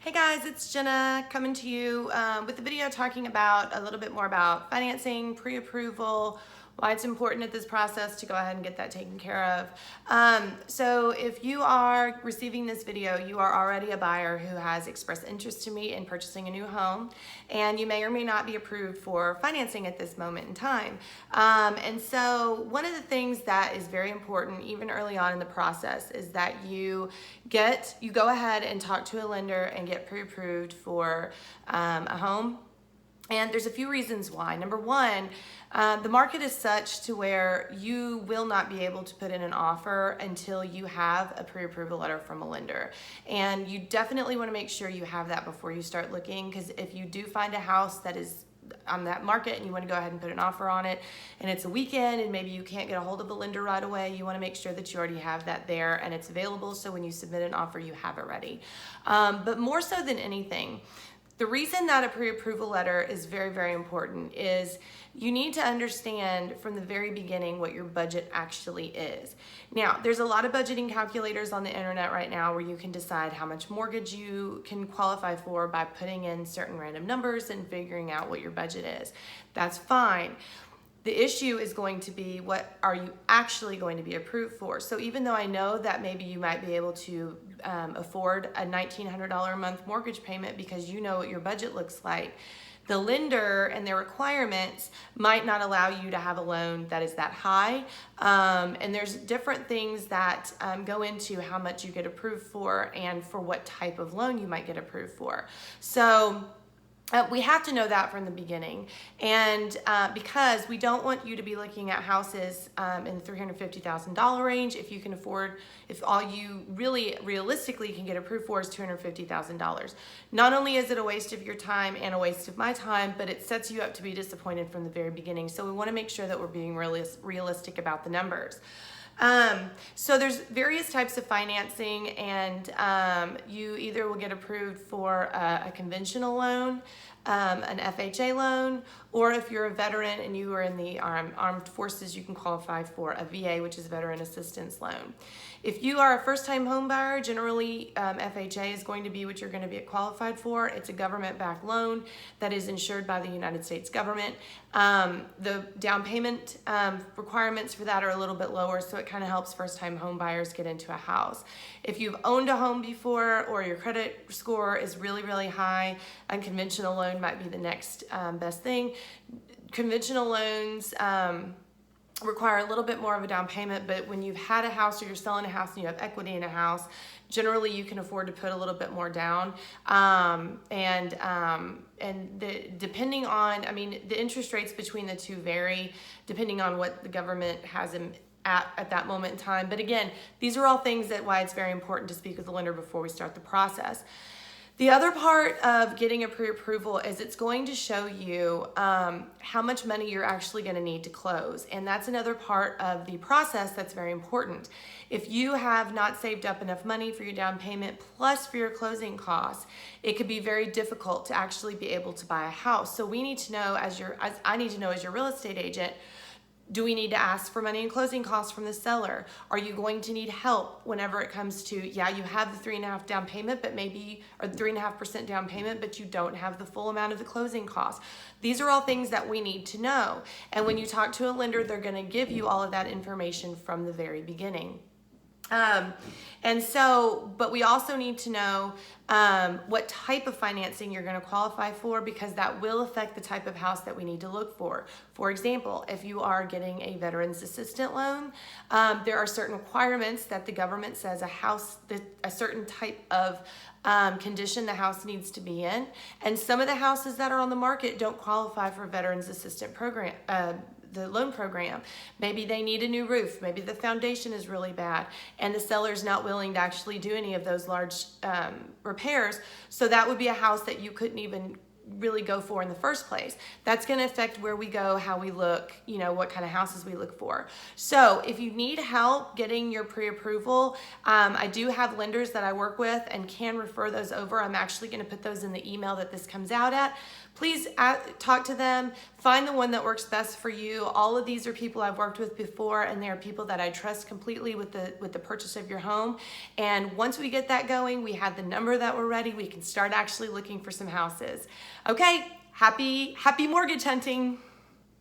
Hey guys, it's Jenna coming to you with a video talking about a little bit more about financing, pre-approval, why it's important at this process to go ahead and get that taken care of. So if you are receiving this video, you are already a buyer who has expressed interest to me in purchasing a new home, and you may or may not be approved for financing at this moment in time. And so one of the things that is very important even early on in the process is that you go ahead and talk to a lender and get pre-approved for a home. And there's a few reasons why. Number one, the market is such to where you will not be able to put in an offer until you have a pre-approval letter from a lender. And you definitely want to make sure you have that before you start looking, because if you do find a house that is on that market and you want to go ahead and put an offer on it and it's a weekend and maybe you can't get a hold of the lender right away, you want to make sure that you already have that there and it's available, so when you submit an offer you have it ready. But more so than anything, the reason that a pre-approval letter is very, very important is you need to understand from the very beginning what your budget actually is. Now, there's a lot of budgeting calculators on the internet right now where you can decide how much mortgage you can qualify for by putting in certain random numbers and figuring out what your budget is. That's fine. The issue is going to be, what are you actually going to be approved for? So even though I know that maybe you might be able to afford a $1,900 a month mortgage payment because you know what your budget looks like, the lender and their requirements might not allow you to have a loan that is that high. And there's different things that go into how much you get approved for and for what type of loan you might get approved for. So we have to know that from the beginning, and because we don't want you to be looking at houses in the $350,000 range if all you really realistically can get approved for is $250,000. Not only is it a waste of your time and a waste of my time, but it sets you up to be disappointed from the very beginning. So we want to make sure that we're being realistic about the numbers. So there's various types of financing, and you either will get approved for a conventional loan, an FHA loan, or if you're a veteran and you are in the armed forces, you can qualify for a VA, which is Veteran Assistance Loan. If you are a first-time home buyer, generally FHA is going to be what you're going to be qualified for. It's a government-backed loan that is insured by the United States government. The down payment requirements for that are a little bit lower, so it kind of helps first-time home buyers get into a house. If you've owned a home before or your credit score is really, really high, a conventional loan might be the next best thing. Conventional loans require a little bit more of a down payment, but when you've had a house or you're selling a house and you have equity in a house, generally you can afford to put a little bit more down. Depending on, the interest rates between the two vary depending on what the government has at that moment in time. But again, these are all things why it's very important to speak with the lender before we start the process. The other part of getting a pre-approval is it's going to show you how much money you're actually going to need to close. And that's another part of the process that's very important. If you have not saved up enough money for your down payment plus for your closing costs, it could be very difficult to actually be able to buy a house. So we need to know, I need to know as your real estate agent, do we need to ask for money and closing costs from the seller? Are you going to need help whenever it comes to, you have the 3.5% down payment, but maybe, or 3.5% down payment, but you don't have the full amount of the closing costs? These are all things that we need to know. And when you talk to a lender, they're going to give you all of that information from the very beginning. But we also need to know what type of financing you're going to qualify for, because that will affect the type of house that we need to look for. For example, if you are getting a Veterans Assistance Loan, there are certain requirements that the government says a certain type of condition the house needs to be in. And some of the houses that are on the market don't qualify for Veterans Assistance Program. The loan program. Maybe they need a new roof. Maybe the foundation is really bad and the seller's not willing to actually do any of those large repairs. So that would be a house that you couldn't even really go for in the first place. That's going to affect where we go, how we look, what kind of houses we look for. So if you need help getting your pre-approval, I do have lenders that I work with and can refer those over. I'm actually going to put those in the email that this comes out at. Please talk to them, find the one that works best for you. All of these are people I've worked with before, and they're people that I trust completely with the purchase of your home. And once we get that going, we have the number that we're ready, we can start actually looking for some houses. Okay, happy mortgage hunting.